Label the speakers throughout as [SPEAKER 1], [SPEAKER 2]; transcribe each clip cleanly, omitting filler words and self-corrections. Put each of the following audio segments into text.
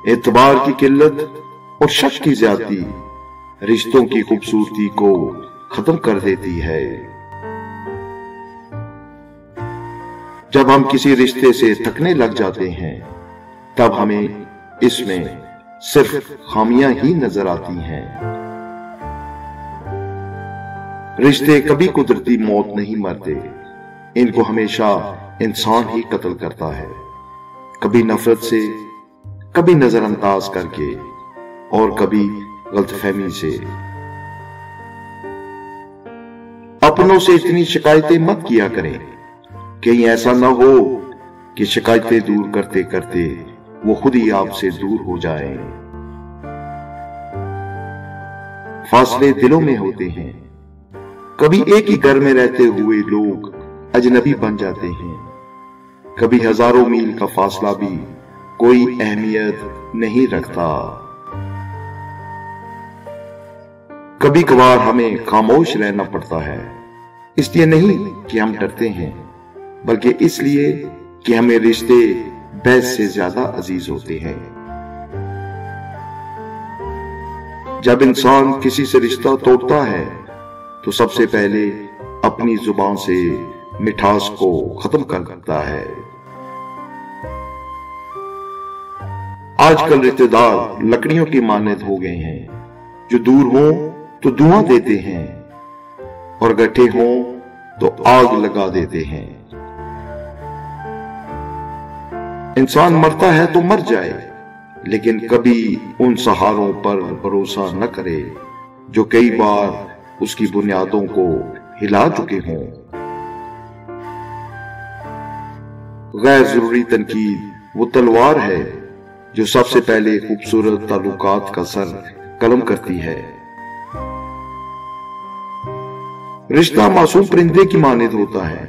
[SPEAKER 1] एतबार की किल्लत और शक की ज्यादती रिश्तों की खूबसूरती को खत्म कर देती है। जब हम किसी रिश्ते से थकने लग जाते हैं, तब हमें इसमें सिर्फ खामियां ही नजर आती हैं। रिश्ते कभी कुदरती मौत नहीं मरते, इनको हमेशा इंसान ही कत्ल करता है, कभी नफरत से, कभी नजरअंदाज करके और कभी गलतफहमी से। अपनों से इतनी शिकायतें मत किया करें, कहीं ऐसा ना हो कि शिकायतें दूर करते करते वो खुद ही आपसे दूर हो जाएं। फासले दिलों में होते हैं, कभी एक ही घर में रहते हुए लोग अजनबी बन जाते हैं, कभी हजारों मील का फासला भी कोई अहमियत नहीं रखता। कभी कभार हमें खामोश रहना पड़ता है, इसलिए नहीं कि हम डरते हैं, बल्कि इसलिए कि हमें रिश्ते बहस से ज्यादा अजीज होते हैं। जब इंसान किसी से रिश्ता तोड़ता है तो सबसे पहले अपनी जुबान से मिठास को खत्म कर देता है। आजकल रिश्तेदार लकड़ियों की मानद हो गए हैं, जो दूर हों तो धुआं देते हैं और गठे हों तो आग लगा देते हैं। इंसान मरता है तो मर जाए, लेकिन कभी उन सहारों पर भरोसा न करे जो कई बार उसकी बुनियादों को हिला चुके हों। गैर जरूरी तनकीद वो तलवार है जो सबसे पहले खूबसूरत ताल्लुकात का सर कलम करती है। रिश्ता मासूम परिंदे की मानद होता है,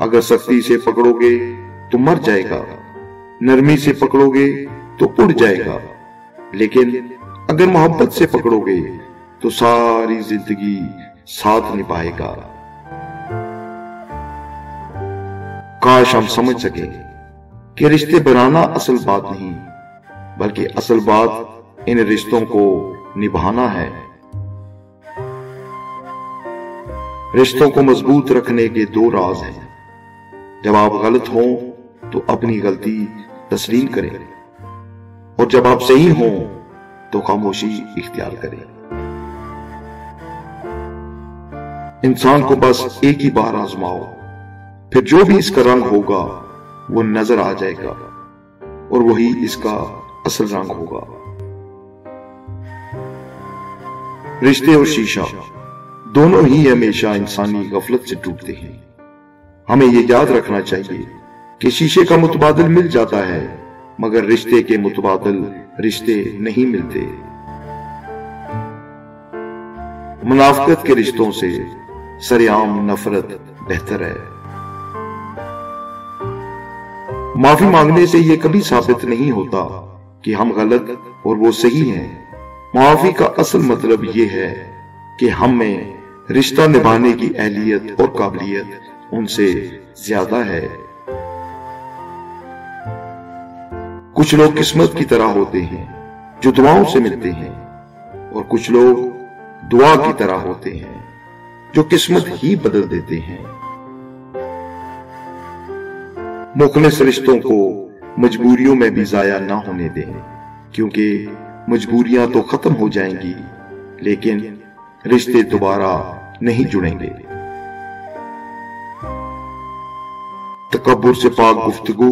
[SPEAKER 1] अगर सख्ती से पकड़ोगे तो मर जाएगा, नरमी से पकड़ोगे तो उड़ जाएगा, लेकिन अगर मोहब्बत से पकड़ोगे तो सारी जिंदगी साथ निभाएगा। काश हम समझ सके कि रिश्ते बनाना असल बात नहीं, बल्कि असल बात इन रिश्तों को निभाना है। रिश्तों को मजबूत रखने के दो राज हैं। जब आप गलत हों तो अपनी गलती तस्लीम करें, और जब आप सही हों तो खामोशी इख्तियार करें। इंसान को बस एक ही बार आजमाओ, फिर जो भी इसका रंग होगा वो नजर आ जाएगा, और वही इसका असल रंग होगा। रिश्ते और शीशा दोनों ही हमेशा इंसानी गफलत से टूटते हैं। हमें ये याद रखना चाहिए कि शीशे का मुतबादिल मिल जाता है, मगर रिश्ते के मुतबादिल रिश्ते नहीं मिलते। मुनाफिकत के रिश्तों से सरेआम नफरत बेहतर है। माफी मांगने से यह कभी साबित नहीं होता कि हम गलत और वो सही हैं। माफी का असल मतलब यह है कि हम में रिश्ता निभाने की अहलियत और काबिलियत उनसे ज्यादा है। कुछ लोग किस्मत की तरह होते हैं जो दुआओं से मिलते हैं, और कुछ लोग दुआ की तरह होते हैं जो किस्मत ही बदल देते हैं। मुखलिस रिश्तों को मजबूरियों में भी जाया ना होने दें, क्योंकि मजबूरियां तो खत्म हो जाएंगी, लेकिन रिश्ते दोबारा नहीं जुड़ेंगे। तकब्बुर से पाक गुफ्तगू,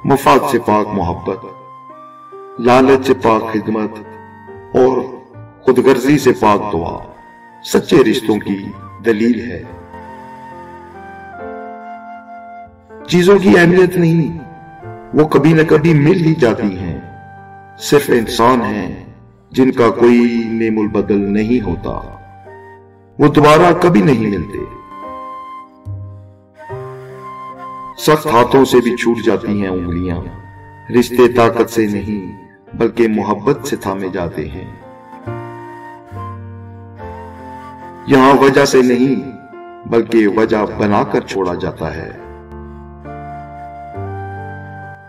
[SPEAKER 1] मफाद से पाक मोहब्बत, लालच से पाक खिदमत और खुदगर्जी से पाक दुआ सच्चे रिश्तों की दलील है। चीजों की अहमियत नहीं, वो कभी न कभी मिल ही जाती हैं। सिर्फ इंसान हैं जिनका कोई नेमुल बदल नहीं होता, वो दोबारा कभी नहीं मिलते। सख्त हाथों से भी छूट जाती हैं उंगलियां, रिश्ते ताकत से नहीं बल्कि मोहब्बत से थामे जाते हैं। यहां वजह से नहीं बल्कि वजह बनाकर छोड़ा जाता है।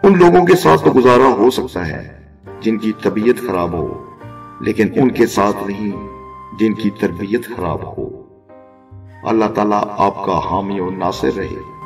[SPEAKER 1] उन लोगों के साथ तो गुजारा हो सकता है جن کی طبیعت خراب ہو، لیکن ان کے ساتھ نہیں جن کی تربیت خراب ہو۔ اللہ تعالیٰ آپ کا حامی و ناصر رہے۔